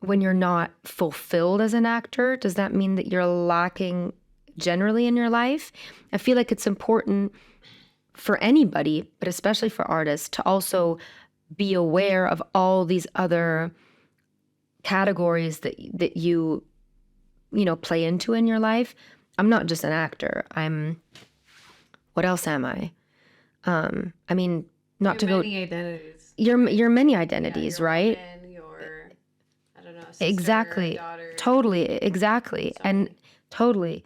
when you're not fulfilled as an actor, does that mean that you're lacking generally in your life? I feel like it's important for anybody, but especially for artists, to also be aware of all these other categories that you play into in your life. I'm not just an actor. What else am I? I mean, not to go. Many identities. You're many identities, right? Woman, your, I don't know, sister, Exactly. daughter. Totally. Exactly. Sorry. And totally.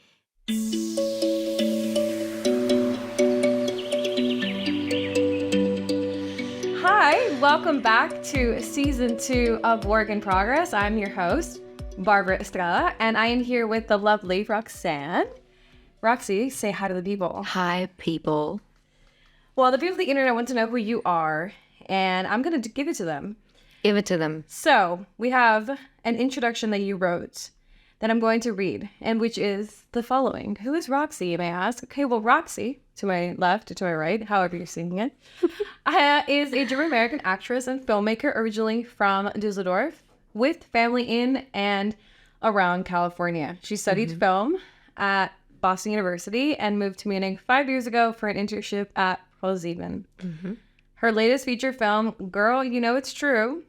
Hi, welcome back to season 2 of Work in Progress. I'm your host, Barbara Estrella, and I am here with the lovely Roxanne. Roxy, say hi to the people. Hi, people. Well, the people of the internet want to know who you are, and I'm going to give it to them. Give it to them. So, we have an introduction that you wrote that I'm going to read, and which is the following. Who is Roxy, you may ask? Okay, well, Roxy, to my left or to my right, however you're seeing it, is a German-American actress and filmmaker originally from Dusseldorf, with family in and around California. She studied film at Boston University and moved to Munich 5 years ago for an internship at ProSieben. Her latest feature film, Girl, You Know It's True,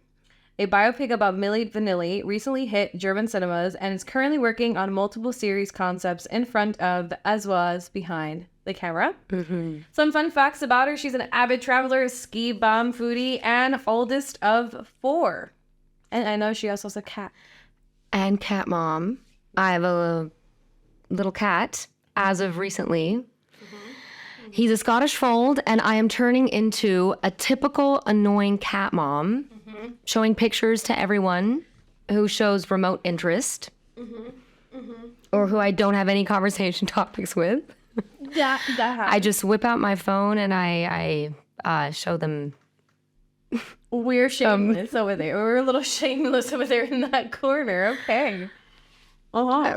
a biopic about Milli Vanilli, recently hit German cinemas and is currently working on multiple series concepts in front of as well as behind the camera. Some fun facts about her: she's an avid traveler, ski bum, foodie, and oldest of 4. And I know she also has a cat. And cat mom. I have a little cat as of recently. He's a Scottish fold, and I am turning into a typical annoying cat mom, showing pictures to everyone who shows remote interest or who I don't have any conversation topics with. That happens. I just whip out my phone and I show them. We're shameless over there. We're a little shameless over there in that corner. Okay. I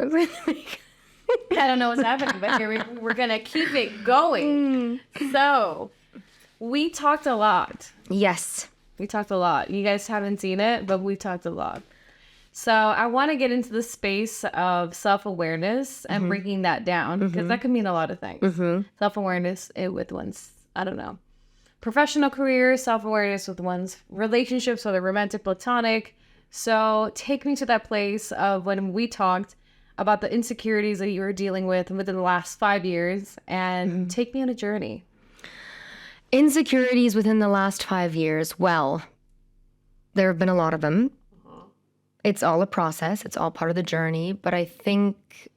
don't know what's happening, but here we're going to keep it going. So, we talked a lot. Yes. We talked a lot. You guys haven't seen it, but we talked a lot. So, I want to get into the space of self-awareness and breaking that down, because that could mean a lot of things. Self-awareness with one's, I don't know, professional career, self-awareness with one's relationships, whether romantic, platonic. So, take me to that place of when we talked about the insecurities that you were dealing with within the last 5 years, and take me on a journey. Insecurities within the last 5 years. Well, there have been a lot of them. It's all a process. It's all part of the journey. But I think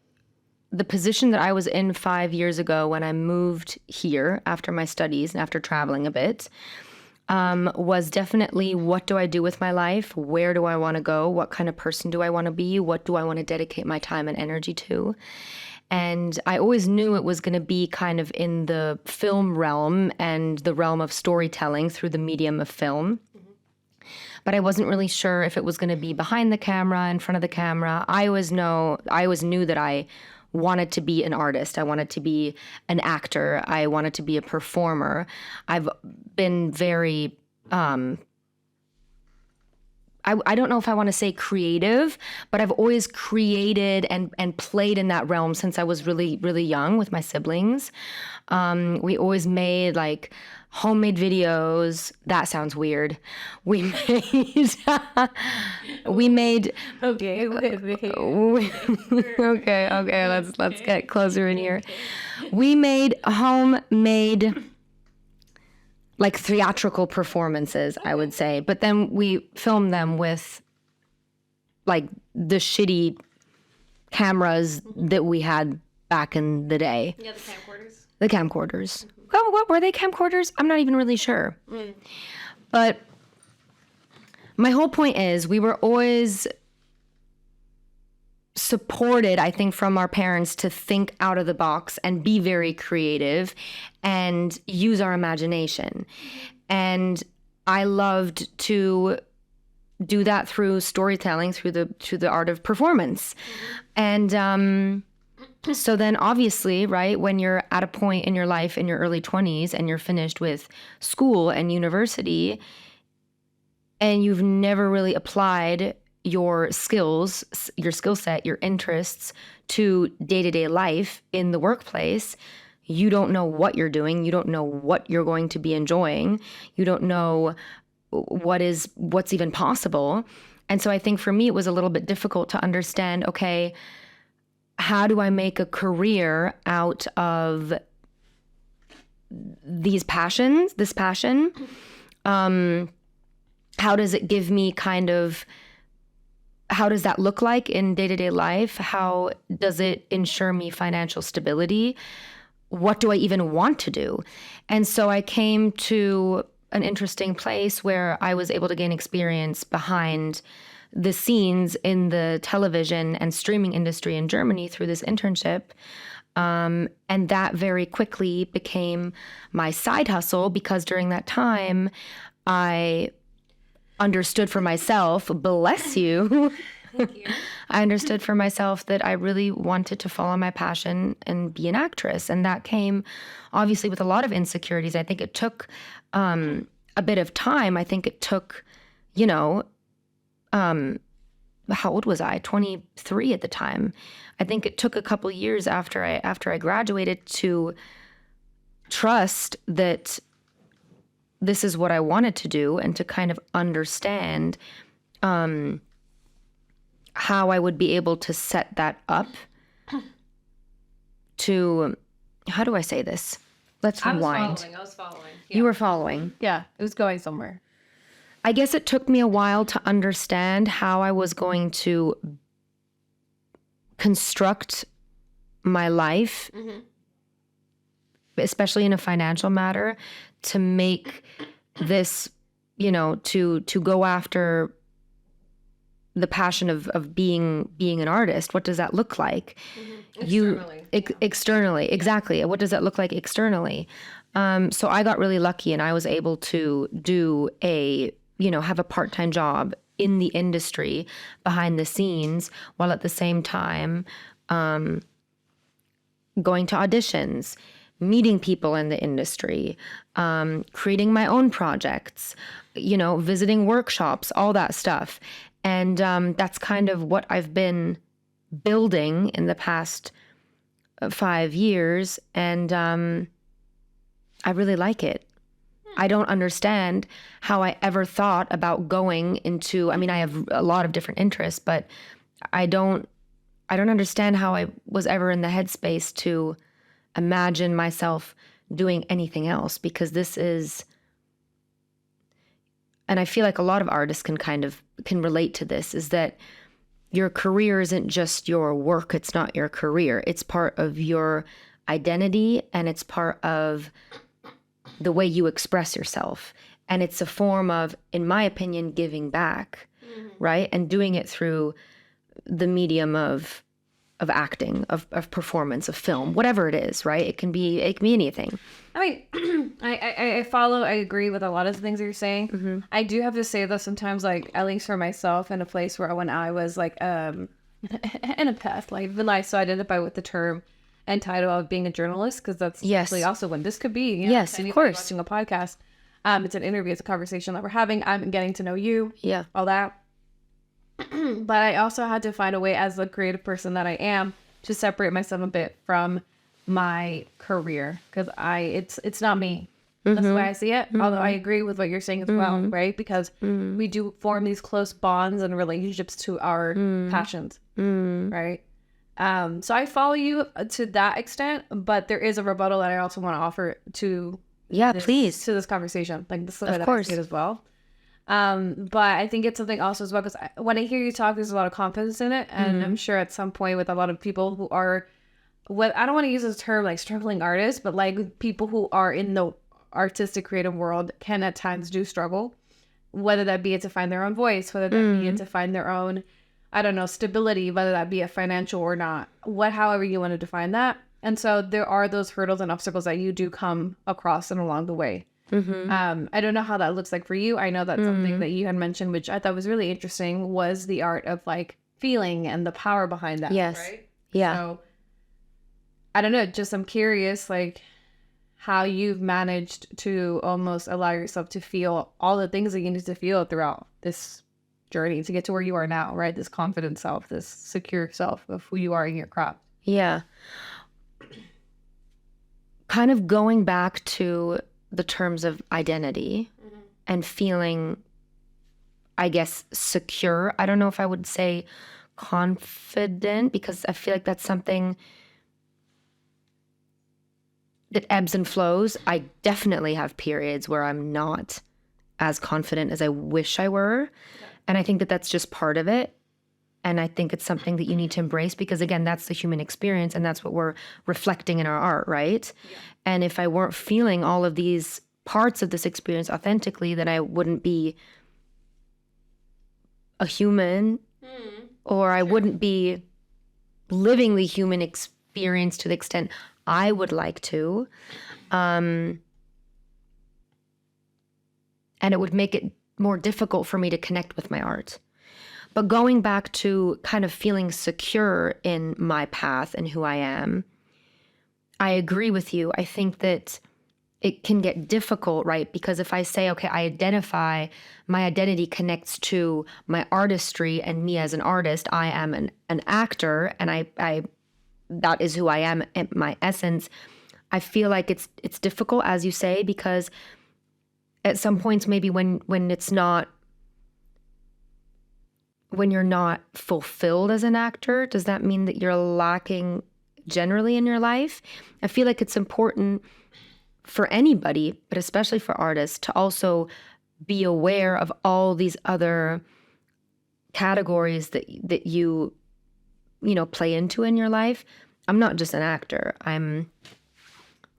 the position that I was in 5 years ago when I moved here after my studies and after traveling a bit was definitely, what do I do with my life? Where do I want to go? What kind of person do I want to be? What do I want to dedicate my time and energy to? And I always knew it was going to be kind of in the film realm and the realm of storytelling through the medium of film. But I wasn't really sure if it was going to be behind the camera, in front of the camera. I always knew that I wanted to be an artist. I wanted to be an actor. I wanted to be a performer. I've been very, I don't know if I want to say creative, but I've always created and played in that realm since I was really, really young with my siblings. We always made like homemade videos. That sounds weird. We made Okay. okay, let's get closer in here. We made homemade like theatrical performances, I would say, but then we filmed them with like the shitty cameras that we had back in the day. Yeah, the camcorders. The camcorders. Oh, what were they, camcorders? I'm not even really sure. But my whole point is we were always supported, I think, from our parents to think out of the box and be very creative and use our imagination. And I loved to do that through storytelling, through the art of performance. And so then obviously, right, when you're at a point in your life in your early 20s and you're finished with school and university and you've never really applied your skills, your skill set, your interests to day-to-day life in the workplace, you don't know what you're doing. You don't know what you're going to be enjoying. You don't know what's even possible. And so I think for me, it was a little bit difficult to understand, okay, how do I make a career out of this passion? How does it give me how does that look like in day-to-day life? How does it ensure me financial stability? What do I even want to do? And so I came to an interesting place where I was able to gain experience behind the scenes in the television and streaming industry in Germany through this internship. And that very quickly became my side hustle, because during that time, I understood for myself, bless you. Thank you. I understood for myself that I really wanted to follow my passion and be an actress. And that came obviously with a lot of insecurities. I think it took a bit of time. I think it took, how old was I? 23 at the time. I think it took a couple years after I graduated to trust that this is what I wanted to do, and to kind of understand how I would be able to set that up to, how do I say this? Let's rewind. I was following. You were following. Yeah, it was going somewhere. I guess it took me a while to understand how I was going to construct my life, especially in a financial matter, to make this, to go after the passion of being an artist. What does that look like? Externally, exactly. What does that look like externally? So I got really lucky, and I was able to do have a part-time job in the industry behind the scenes, while at the same time going to auditions, meeting people in the industry, creating my own projects, visiting workshops, all that stuff. And that's kind of what I've been building in the past 5 years. And I really like it. I don't understand how I ever thought about going into, I have a lot of different interests, but I don't understand how I was ever in the headspace to imagine myself doing anything else, because this is, and I feel like a lot of artists can relate to this, is that your career isn't just your work. It's not your career. It's part of your identity, and it's part of the way you express yourself. And it's a form of, in my opinion, giving back, right? And doing it through the medium of acting, of performance, of film, whatever it is, right? It can be anything. I agree with a lot of the things that you're saying. I do have to say that sometimes, like, at least for myself, in a place where when I was like in a past life, I so identify with the term and title of being a journalist, because that's actually also what this could be. Yes, of course. Watching a podcast, it's an interview, it's a conversation that we're having. I'm getting to know you, all that. But I also had to find a way, as the creative person that I am, to separate myself a bit from my career, because it's not me. That's the way I see it. Although I agree with what you're saying as well, right? Because we do form these close bonds and relationships to our passions, right? So I follow you to that extent, but there is a rebuttal that I also want to offer to please, to this conversation, like this, of course, as well. But I think it's something also as well, because when I hear you talk, there's a lot of confidence in it, and I'm sure at some point with a lot of people who are, I don't want to use this term like struggling artists, but like people who are in the artistic creative world can at times do struggle, whether that be to find their own voice, whether that be to find their own, I don't know, stability, whether that be a financial or not, however you want to define that. And so there are those hurdles and obstacles that you do come across and along the way. I don't know how that looks like for you. I know that's something that you had mentioned, which I thought was really interesting, was the art of like feeling and the power behind that. Yes. Right? Yeah. So I don't know, just I'm curious, like, how you've managed to almost allow yourself to feel all the things that you need to feel throughout this journey to get to where you are now, right? This confident self, this secure self of who you are in your craft. Yeah. Kind of going back to the terms of identity and feeling, I guess, secure. I don't know if I would say confident, because I feel like that's something that ebbs and flows. I definitely have periods where I'm not as confident as I wish I were. And I think that that's just part of it. And I think it's something that you need to embrace, because again, that's the human experience and that's what we're reflecting in our art, right? Yeah. And if I weren't feeling all of these parts of this experience authentically, then I wouldn't be a human, or I wouldn't be living the human experience to the extent I would like to. And it would make it more difficult for me to connect with my art. But going back to kind of feeling secure in my path and who I am, I agree with you. I think that it can get difficult, right? Because if I say, okay, I identify, my identity connects to my artistry and me as an artist, I am an actor, and I that is who I am in my essence. I feel like it's difficult, as you say, because at some points, maybe when it's not, when you're not fulfilled as an actor, does that mean that you're lacking generally in your life? I feel like it's important for anybody, but especially for artists, to also be aware of all these other categories that you play into in your life. I'm not just an actor.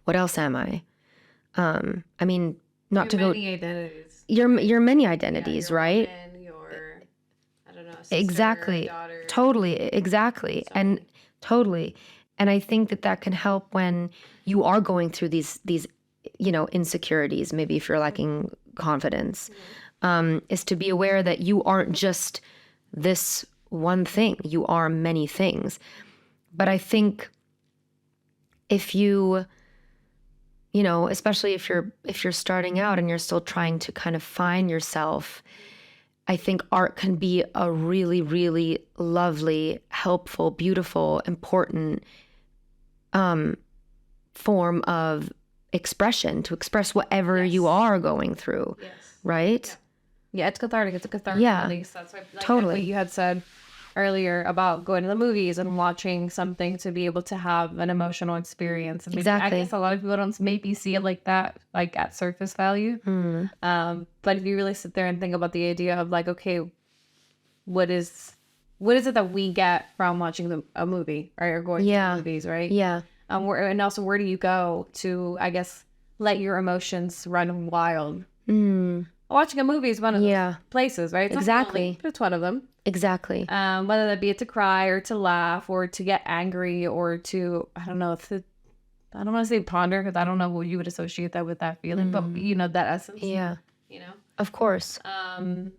What else am I? I mean, not to go. Many identities. You're many identities, right? Woman, your, I don't know, sister, Exactly. daughter. Totally. Exactly. Sorry. And totally. And I think that can help when you are going through these insecurities, maybe if you're lacking confidence, is to be aware that you aren't just this one thing. You are many things. But I think if you especially if you're starting out and you're still trying to kind of find yourself, I think art can be a really, really lovely, helpful, beautiful, important form of expression, to express whatever you are going through, right? Yeah, it's cathartic. It's a cathartic release. That's why, totally. What you had said earlier about going to the movies and watching something to be able to have an emotional experience. And Exactly. I guess a lot of people don't maybe see it like that, like at surface value. But if you really sit there and think about the idea of like, okay, what is it that we get from watching a movie, right? Or going to the movies, right? Yeah. And also, where do you go to, I guess, let your emotions run wild? Watching a movie is one of those places, right? It's Exactly. It's one of them. Exactly. Whether that be to cry or to laugh or to get angry or to, I don't know, I don't want to say ponder, because I don't know what you would associate that with, that feeling, but that essence. Yeah. Of course. And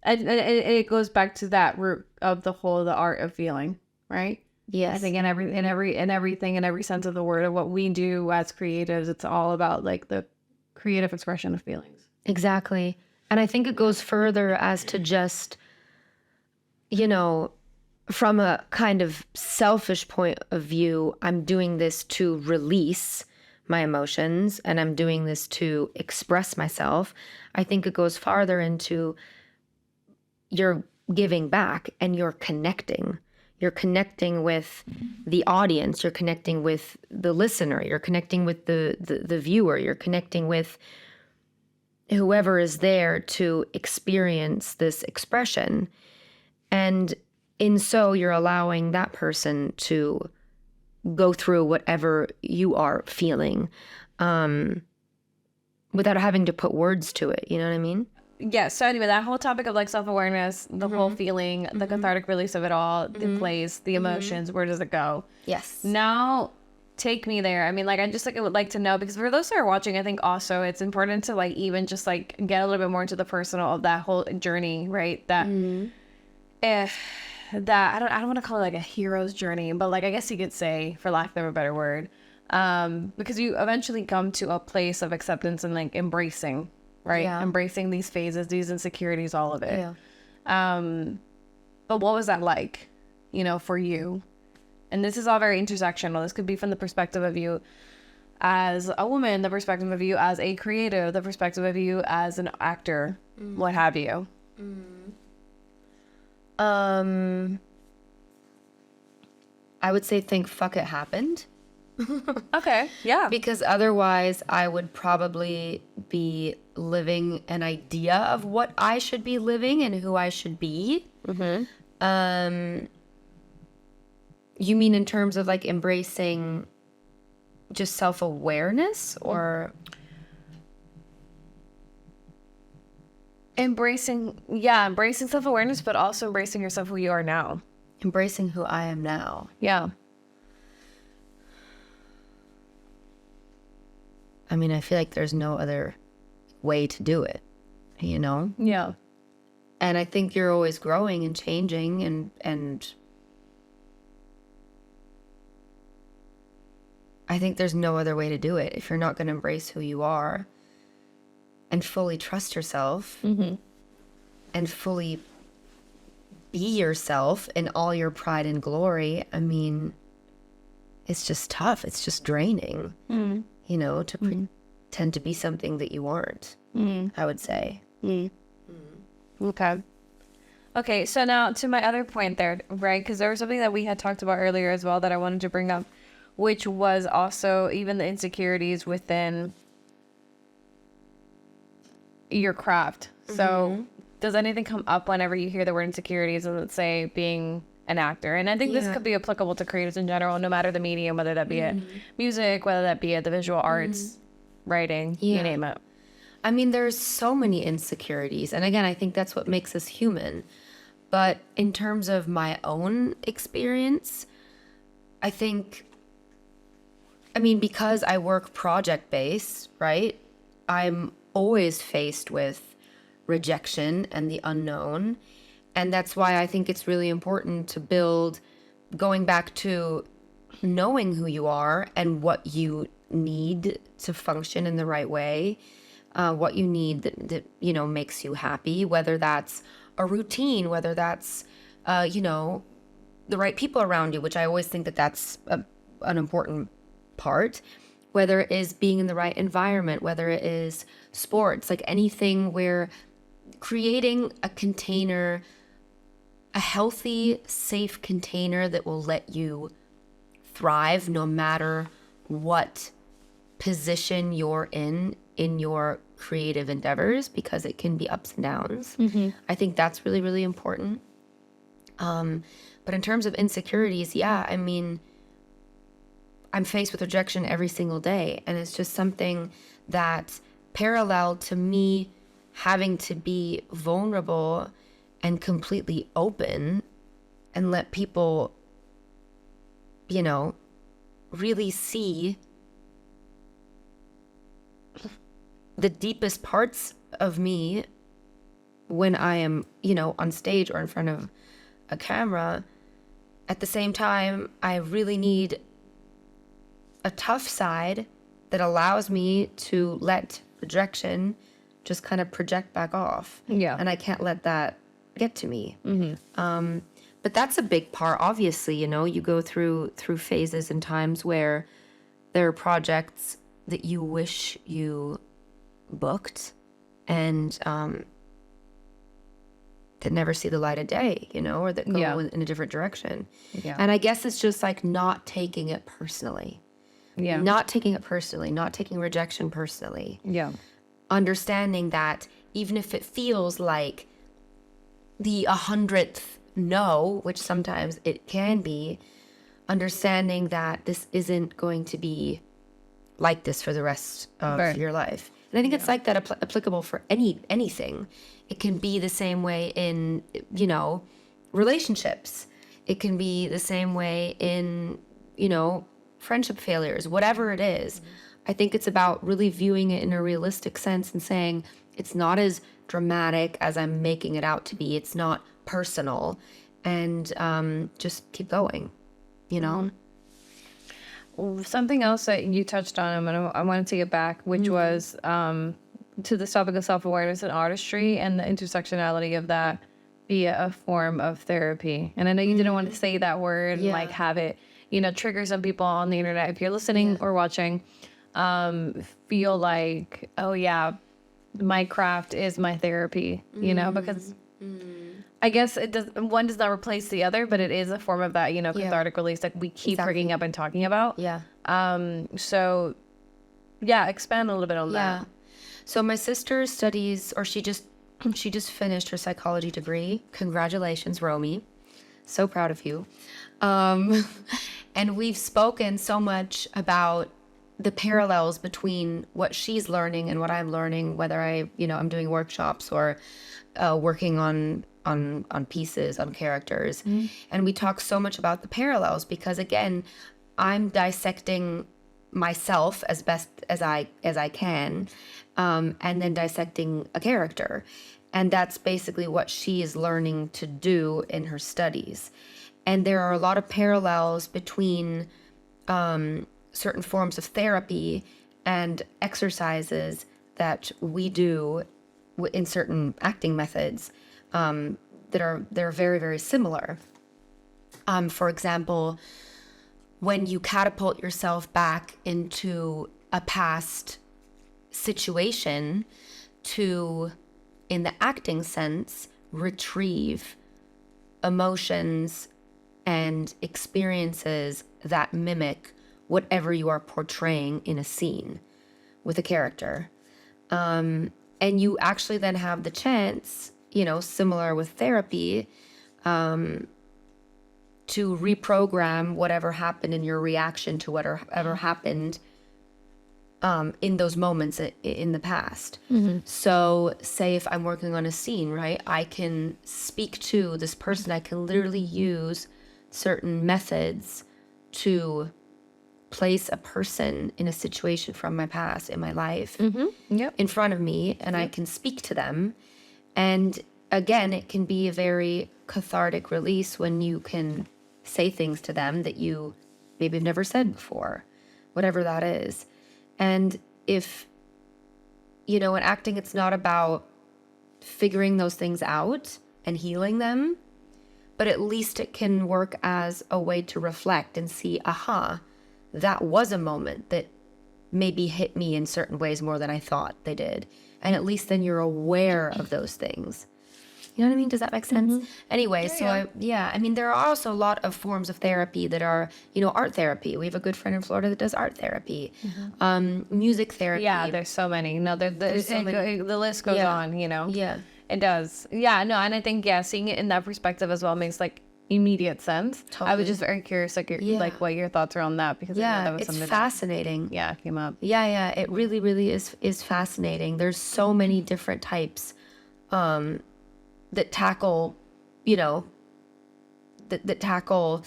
it goes back to that root of the art of feeling, right? Yes. I think in everything, in every sense of the word, of what we do as creatives, it's all about like the creative expression of feelings. Exactly. And I think it goes further as to just, from a kind of selfish point of view, I'm doing this to release my emotions and I'm doing this to express myself. I think it goes farther into you're giving back and you're connecting. You're connecting with the audience. You're connecting with the listener. You're connecting with the viewer. You're connecting with whoever is there to experience this expression. And in so, you're allowing that person to go through whatever you are feeling without having to put words to it. You know what I mean? Yeah. So anyway, that whole topic of like self-awareness, the whole feeling, the cathartic release of it all, the plays, the emotions, where does it go? Yes. Now, take me there. I mean, like, I just like, I would like to know, because for those who are watching, I think also it's important to like even just like get a little bit more into the personal of that whole journey, right? That that I don't want to call it like a hero's journey, but like I guess you could say, for lack of a better word, because you eventually come to a place of acceptance and like embracing, right? Yeah. Embracing these phases, these insecurities, all of it. Yeah. But what was that like, for you? And this is all very intersectional. This could be from the perspective of you as a woman, the perspective of you as a creative, the perspective of you as an actor, what have you. I would say think fuck it happened. Okay. Yeah. Because otherwise I would probably be living an idea of what I should be living and who I should be. You mean in terms of like embracing just self-awareness or embracing self-awareness, but also embracing yourself, who you are now. embracing who I am now? Yeah. I mean, I feel like there's no other way to do it, Yeah. And I think you're always growing and changing and I think there's no other way to do it if you're not going to embrace who you are and fully trust yourself and fully be yourself in all your pride and glory. I mean, it's just tough. It's just draining, to pretend to be something that you aren't, I would say. Okay. Okay, so now to my other point there, right? Because there was something that we had talked about earlier as well that I wanted to bring up, which was also even the insecurities within your craft. So does anything come up whenever you hear the word insecurities, and let's say being an actor? And I think this could be applicable to creatives in general, no matter the medium, whether that be it music, whether that be it the visual arts, writing, you name it. I mean, there's so many insecurities. And again, I think that's what makes us human. But in terms of my own experience, because I work project-based, right? I'm always faced with rejection and the unknown. And that's why I think it's really important to build, going back to knowing who you are and what you need to function in the right way, what you need that makes you happy, whether that's a routine, whether that's, the right people around you, which I always think that that's an important part, whether it is being in the right environment, whether it is sports, like anything where creating a container, a healthy, safe container that will let you thrive no matter what position you're in your creative endeavors, because it can be ups and downs. I think that's really, really important. But in terms of insecurities, I mean, I'm faced with rejection every single day. And it's just something that parallel to me having to be vulnerable and completely open and let people, really see the deepest parts of me when I am, on stage or in front of a camera. At the same time, I really need a tough side that allows me to let rejection just kind of project back off. Yeah. And I can't let that get to me. But that's a big part. Obviously, you go through phases and times where there are projects that you wish you booked and that never see the light of day, or that go in a different direction. Yeah. And I guess it's just like not taking it personally. Yeah. Not taking it personally, not taking rejection personally. Yeah. Understanding that even if it feels like the 100th no, which sometimes it can be, understanding that this isn't going to be like this for the rest of your life. And I think it's like that applicable for anything. It can be the same way in, relationships. It can be the same way in, friendship failures, whatever it is. I think it's about really viewing it in a realistic sense and saying it's not as dramatic as I'm making it out to be. It's not personal, and just keep going, Something else that you touched on, I want to take it back, which was to this topic of self-awareness and artistry and the intersectionality of that via a form of therapy. And I know you didn't want to say that word and like have it, trigger some people on the internet. If you're listening or watching, feel like, oh yeah, my craft is my therapy, because I guess one does not replace the other, but it is a form of that, cathartic release that we keep bringing up and talking about. Yeah. So yeah, expand a little bit on that. So my sister studies, or she just finished her psychology degree. Congratulations, Romy. So proud of you. And we've spoken so much about the parallels between what she's learning and what I'm learning, whether I'm doing workshops or working on pieces, on characters. And we talk so much about the parallels because, again, I'm dissecting myself as best as I can, and then dissecting a character. And that's basically what she is learning to do in her studies. And there are a lot of parallels between certain forms of therapy and exercises that we do in certain acting methods they're very, very similar. For example, when you catapult yourself back into a past situation to, in the acting sense, retrieve emotions and experiences that mimic whatever you are portraying in a scene with a character. And you actually then have the chance, similar with therapy, to reprogram whatever happened in your reaction to whatever happened in those moments in the past. So say if I'm working on a scene, right, I can speak to this person. I can literally use certain methods to place a person in a situation from my past in my life in front of me, and I can speak to them. And again, it can be a very cathartic release when you can say things to them that you maybe have never said before, whatever that is. And if, in acting, it's not about figuring those things out and healing them, but at least it can work as a way to reflect and see, aha, that was a moment that maybe hit me in certain ways more than I thought they did. And at least then you're aware of those things. You know what I mean? Does that make sense? Anyway, there are also a lot of forms of therapy that are, art therapy. We have a good friend in Florida that does art therapy, music therapy. Yeah, there's so many. No, the list goes on, Yeah. It does. Yeah, no, and I think, seeing it in that perspective as well makes, immediate sense. Totally. I was just very curious, what your thoughts are on that, because I know that was it's something fascinating. that came up. Yeah, it really, really is fascinating. There's so many different types that tackle, that tackle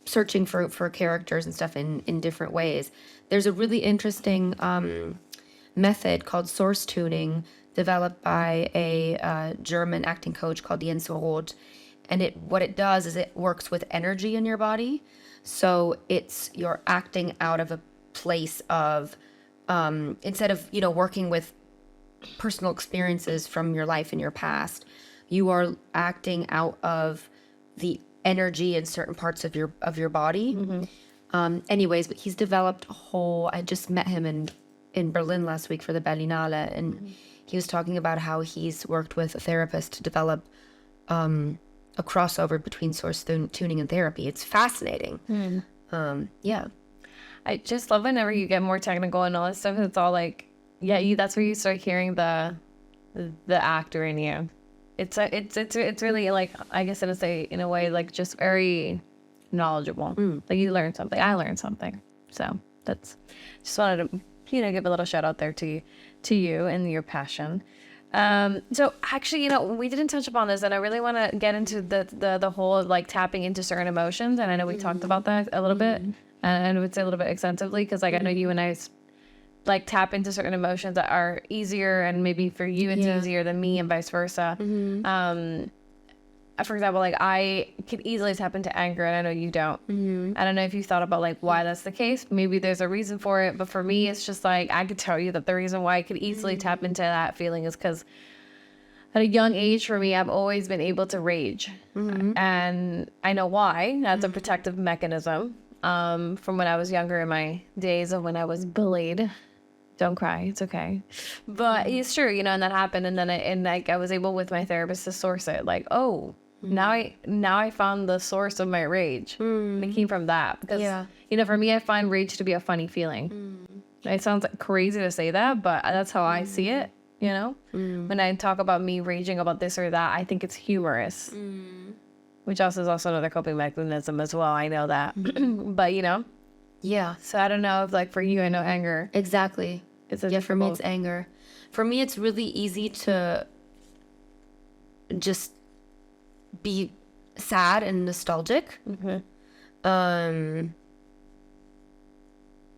searching for characters and stuff in different ways. There's a really interesting method called source tuning developed by a German acting coach called Jens Roth. And what it does is it works with energy in your body. So you're acting out of a place of, instead of, working with personal experiences from your life in your past, you are acting out of the energy in certain parts of your body. Anyways, but he's developed a whole, I just met him in Berlin last week for the Berlinale, and he was talking about how he's worked with a therapist to develop a crossover between source tuning and therapy. It's fascinating. Yeah. I just love whenever you get more technical and all that stuff. It's all that's where you start hearing the actor in you. It's really I guess in a way just very knowledgeable. You learn something. I learned something. So that's just wanted to give a little shout out there to you and your passion. So actually, we didn't touch upon this, and I really want to get into the whole tapping into certain emotions. And I know we talked about that a little bit, and I would say a little bit extensively, because I know you and I tap into certain emotions that are easier, and maybe for you it's easier than me, and vice versa. for example, like I could easily tap into anger, and I know you don't. I don't know if you thought about like why that's the case. Maybe there's a reason for it, but for me, it's just like I could tell you that the reason why I could easily tap into that feeling is because at a young age for me, I've always been able to rage, and I know why. That's a protective mechanism. From when I was younger, in my days of when I was bullied. Don't cry, it's okay. But it's true, and that happened, and then I was able with my therapist to source it. Like, oh, now I found the source of my rage. It came from that because for me, I find rage to be a funny feeling. It sounds like crazy to say that, but that's how I see it. When I talk about me raging about this or that, I think it's humorous, which is also another coping mechanism as well. I know that, but Yeah. So I don't know if like for you, I know anger. Exactly. For me, it's anger. For me, it's really easy to just be sad and nostalgic. I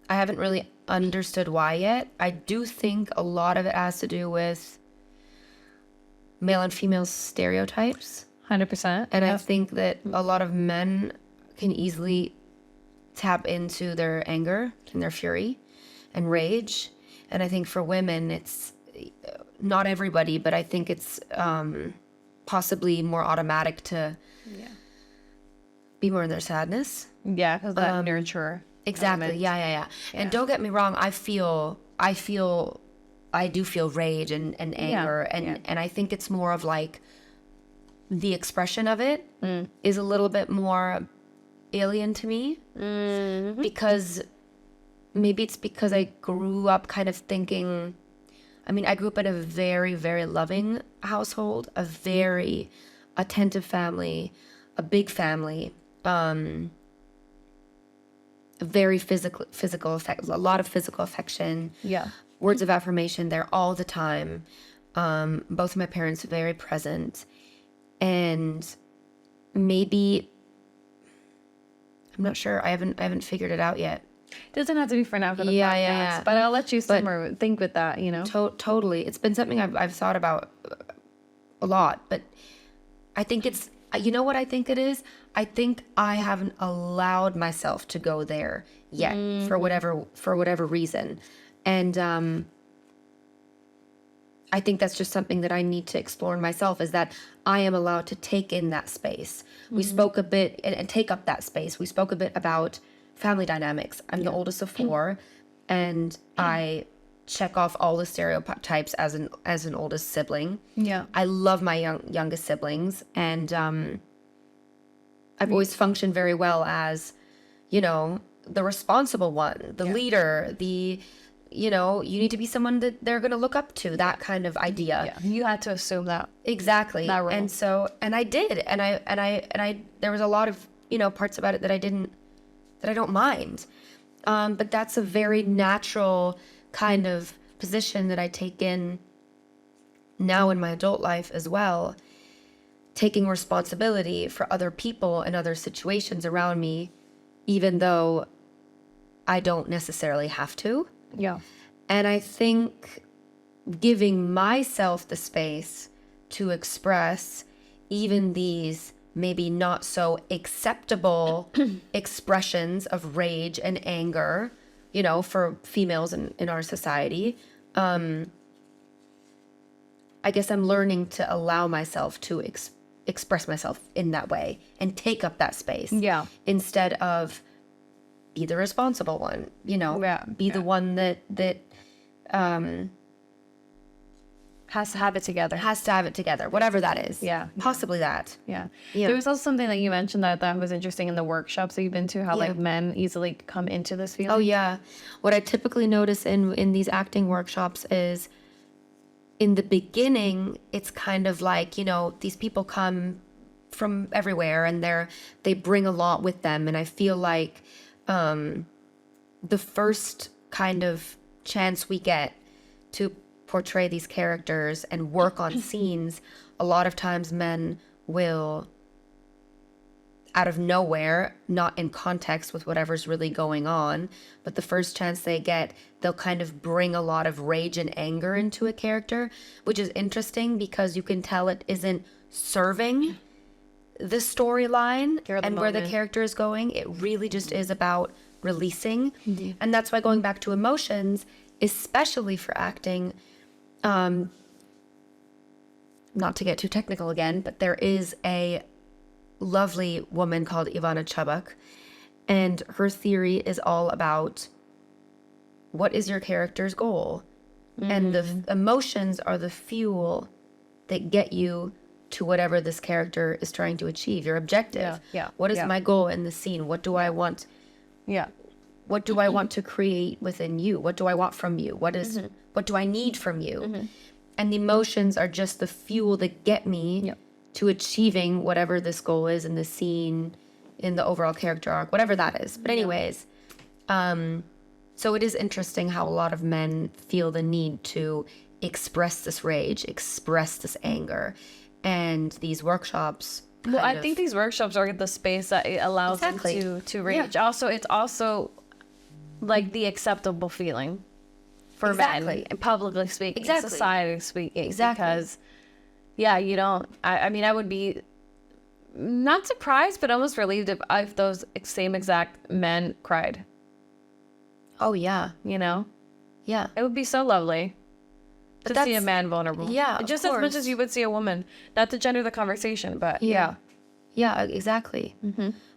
haven't really understood why yet. I do think a lot of it has to do with male and female stereotypes. 100%. And I think that a lot of men can easily tap into their anger and their fury and rage. And I think for women, it's not everybody, but I think it's possibly more automatic to be more in their sadness. Yeah, because that nurture. Exactly. element. Yeah. And don't get me wrong. I do feel rage and anger. And I think it's more of like the expression of it is a little bit more alien to me because maybe it's because I grew up kind of thinking, I grew up in a very, very loving household, a very attentive family, a big family, a very physical affect, a lot of physical affection, words of affirmation there all the time. Both of my parents very present, and maybe I'm not sure. I haven't figured it out yet. It doesn't have to be for now for the podcast, Yeah. but I'll let you simmer, think with that, Totally. It's been something I've thought about a lot, but I think it's, what I think it is? I think I haven't allowed myself to go there yet for whatever reason. And I think that's just something that I need to explore in myself, is that I am allowed to take in that space. We spoke a bit and take up that space. We spoke a bit about family dynamics. I'm the oldest of 4, and I check off all the stereotypes as an oldest sibling. Yeah. I love my youngest siblings, and I've always functioned very well as, the responsible one, the leader, you need to be someone that they're going to look up to, that kind of idea. Yeah. You had to assume that. Exactly. That role. And so, and I did. And I there was a lot of, parts about it that I don't mind. But that's a very natural kind of position that I take in now in my adult life as well. Taking responsibility for other people and other situations around me, even though I don't necessarily have to. Yeah. And I think giving myself the space to express even these maybe not so acceptable expressions of rage and anger, for females in our society, I guess I'm learning to allow myself to express myself in that way and take up that space. Yeah. Instead of be the responsible one, be the one that has to have it together, whatever that is. Yeah. Possibly that. Yeah. There was also something that you mentioned that was interesting in the workshops that you've been to, how like men easily come into this feeling. Oh yeah. What I typically notice in these acting workshops is in the beginning, it's kind of like, these people come from everywhere and they bring a lot with them. And I feel like the first kind of chance we get to portray these characters and work on scenes, a lot of times men will, out of nowhere, not in context with whatever's really going on, but the first chance they get, they'll kind of bring a lot of rage and anger into a character, which is interesting because you can tell it isn't serving the storyline You're the and where the moment. character is going. It really just is about releasing. And that's why going back to emotions, especially for acting, not to get too technical again, but there is a lovely woman called Ivana Chubbuck, and her theory is all about what is your character's goal? And the emotions are the fuel that get you to whatever this character is trying to achieve, your objective. Yeah. What is my goal in the scene? What do I want? Yeah. What do I want to create within you? What do I want from you? What do I need from you? And the emotions are just the fuel that get me to achieving whatever this goal is in the scene, in the overall character arc, whatever that is. But anyways, so it is interesting how a lot of men feel the need to express this rage, express this anger. And these workshops. Well, I think these workshops are the space that it allows them to rage. Also, it's also like the acceptable feeling for men, publicly speaking, society speaking. Because, you don't, I mean, I would be not surprised, but almost relieved if those same exact men cried. Oh, yeah. You know? Yeah. It would be so lovely to see a man vulnerable. Yeah, just as much as you would see a woman. Not to gender the conversation, but Yeah, exactly.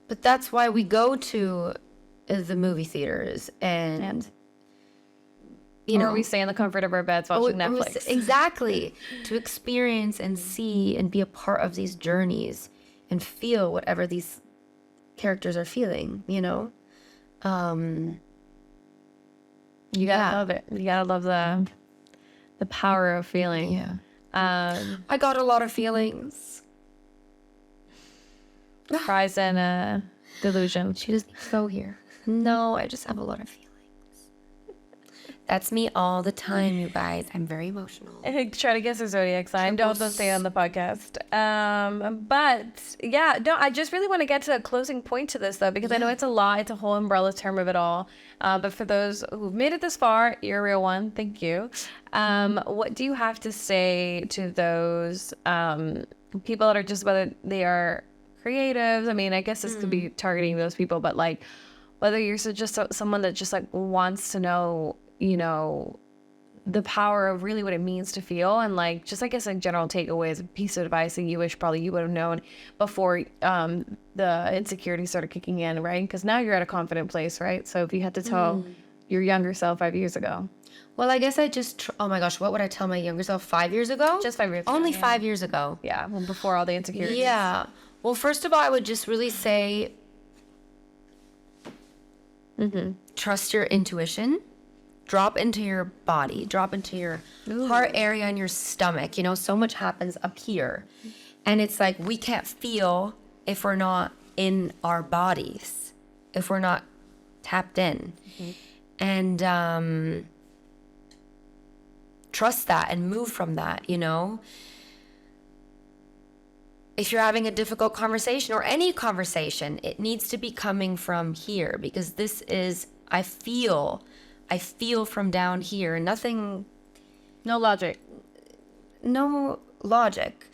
But that's why we go to the movie theaters and, you know. Or we stay in the comfort of our beds watching Netflix. Exactly. To experience and see and be a part of these journeys and feel whatever these characters are feeling, you know? You gotta love it. You gotta love the power of feeling. Yeah. I got a lot of feelings. Cries and delusion. She doesn't go here. No, I just have a lot of feelings. That's me all the time, you guys. I'm very emotional. Try to guess a zodiac sign. Don't say on the podcast. But yeah, no, I just really want to get to a closing point to this though, because I know it's a lot. It's a whole umbrella term of it all. But for those who've made it this far, you're a real one. Thank you. What do you have to say to those people that are just, whether they are creatives? I mean, I guess this could be targeting those people, but like whether you're just someone that just like wants to know, you know, the power of really what it means to feel, and like just I guess like general takeaways, a piece of advice that you wish probably you would have known before the insecurity started kicking in, right? Because now you're at a confident place, right? So if you had to tell your younger self 5 years ago. Well, I guess I just, oh my gosh, what would I tell my younger self 5 years ago? Just 5 years ago. Only 5 years ago. Yeah, well, before all the insecurities. Yeah. Well, first of all, I would just really say, trust your intuition. Drop into your body, drop into your heart area and your stomach. You know, so much happens up here. And it's like we can't feel if we're not in our bodies, if we're not tapped in. And trust that and move from that, you know? If you're having a difficult conversation or any conversation, it needs to be coming from here, because this is, I feel from down here. Nothing. No logic. No logic.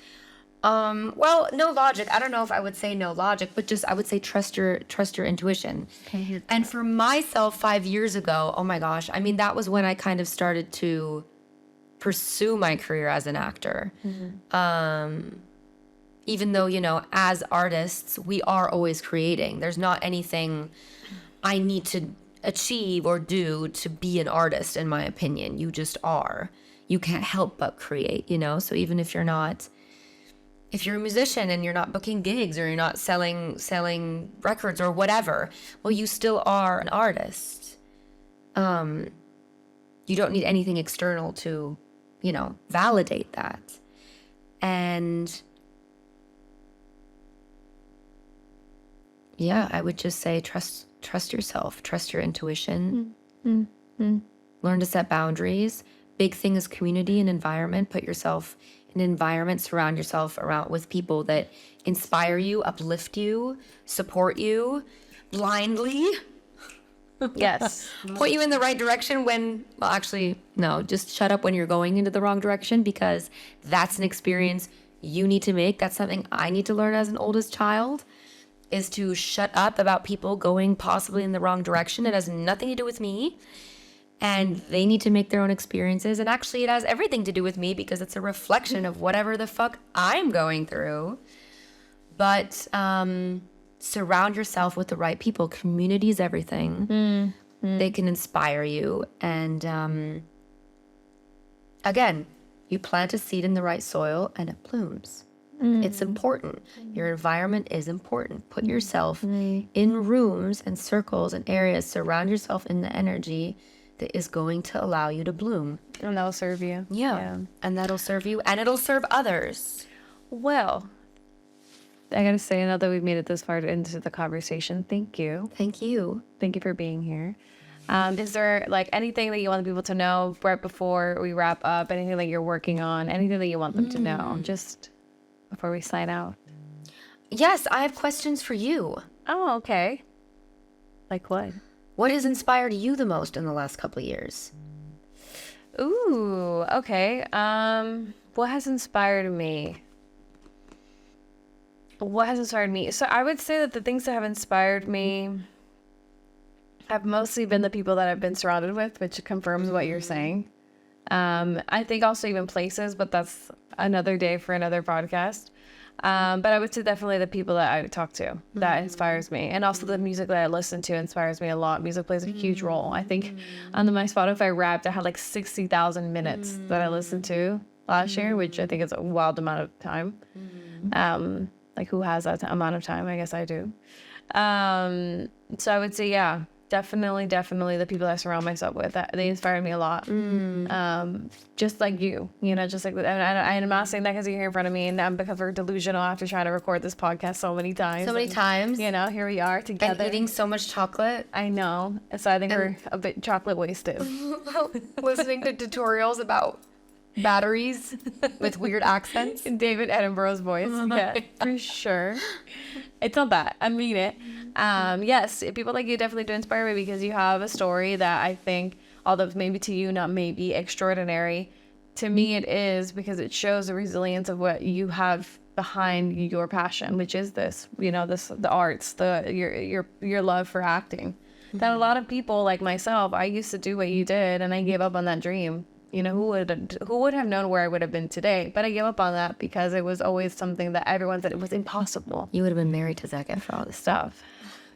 Well, no logic. I don't know if I would say no logic, but just I would say trust your intuition. Okay. And for myself 5 years ago, oh my gosh, I mean, that was when I kind of started to pursue my career as an actor. Even though, you know, as artists, we are always creating. There's not anything I need to achieve or do to be an artist, in my opinion. You just are. You can't help but create, you know? So even if you're a musician and you're not booking gigs or you're not selling records or whatever, well, you still are an artist. You don't need anything external to, you know, validate that. And yeah, I would just say trust yourself, trust your intuition, learn to set boundaries. Big thing is community and environment. Put yourself in an environment, surround yourself around with people that inspire you, uplift you, support you blindly. Yes. Point you in the right direction when, well, actually, no, just shut up when you're going into the wrong direction, because that's an experience you need to make, that's something I need to learn as an oldest child, is to shut up about people going possibly in the wrong direction. It has nothing to do with me. And they need to make their own experiences. And actually, it has everything to do with me because it's a reflection of whatever the fuck I'm going through. But surround yourself with the right people. Community is everything. They can inspire you. And again, you plant a seed in the right soil and it blooms. It's important. Your environment is important. Put yourself in rooms and circles and areas. Surround yourself in the energy that is going to allow you to bloom. And that'll serve you. Yeah. And that'll serve you and it'll serve others. Well, I gotta say, now that we've made it this far into the conversation, thank you. Thank you. Thank you for being here. Is there like anything that you want people to know right before we wrap up? Anything that you're working on? Anything that you want them to know? Just before we sign out. Yes, I have questions for you. Oh, okay. Like what? What has inspired you the most in the last couple of years? Ooh, okay. What has inspired me? What has inspired me? So I would say that the things that have inspired me have mostly been the people that I've been surrounded with, which confirms what you're saying. I think also even places, but that's another day for another podcast. But I would say definitely the people that I talk to, that inspires me. And also the music that I listen to inspires me a lot. Music plays a huge role. I think on my Spotify Wrapped, I had like 60,000 minutes that I listened to last year, which I think is a wild amount of time. Like who has that amount of time? I guess I do. So I would say, yeah, definitely the people I surround myself with, they inspire me a lot. Just like you know, just like, and I'm not saying that because you're here in front of me and I'm because we're delusional after trying to record this podcast so many times. You know, here we are together. And eating so much chocolate. I know. So I think we're a bit chocolate wasted. Listening to tutorials about batteries with weird accents. In David Attenborough's voice. Yeah, for sure. It's not bad. I mean it. Yes, people like you definitely do inspire me because you have a story that I think, although maybe to you not maybe extraordinary, to me it is, because it shows the resilience of what you have behind your passion, which is this, you know, the arts, your love for acting. That a lot of people like myself, I used to do what you did and I gave up on that dream. You know, who would have known where I would have been today? But I gave up on that because it was always something that everyone said it was impossible. You would have been married to Zac Efron, all this stuff.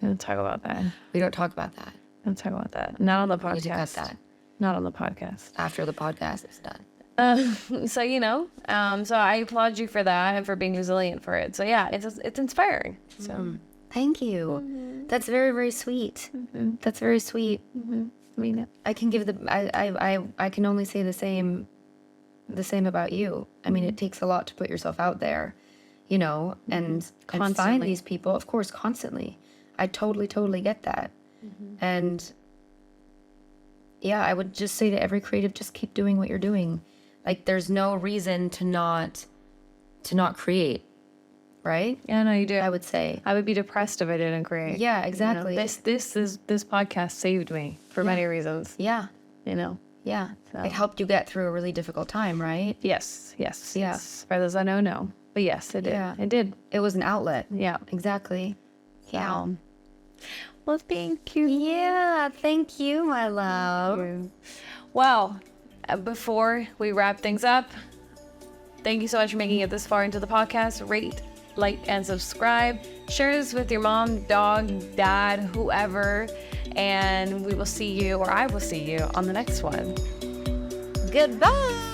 We don't talk about that. We don't talk about that. Don't talk about that. Not on the podcast. You cut that. Not on the podcast. After the podcast is done. So, you know, so I applaud you for that and for being resilient for it. So, yeah, it's inspiring. So, thank you. That's very, very sweet. That's very sweet. I mean it. I can give I can only say the same about you. I mean, it takes a lot to put yourself out there, you know, and find these people, of course, constantly. I totally get that. And yeah, I would just say to every creative, just keep doing what you're doing. Like, there's no reason to not create, right? Yeah, no, you do. I would say. I would be depressed if I didn't create. Yeah, exactly. You know, this podcast saved me for many reasons. Yeah. You know. Yeah. So. It helped you get through a really difficult time, right? Yes. Yeah. Yes. For those I know, no. But yes, it did. Yeah. It did. It was an outlet. Yeah. Exactly. Yeah. Well, thank you. Yeah, thank you, my love. Well, before we wrap things up, thank you so much for making it this far into the podcast. Rate, like, and subscribe. Share this with your mom, dog, dad, whoever. And we will see you, or I will see you, on the next one. Goodbye.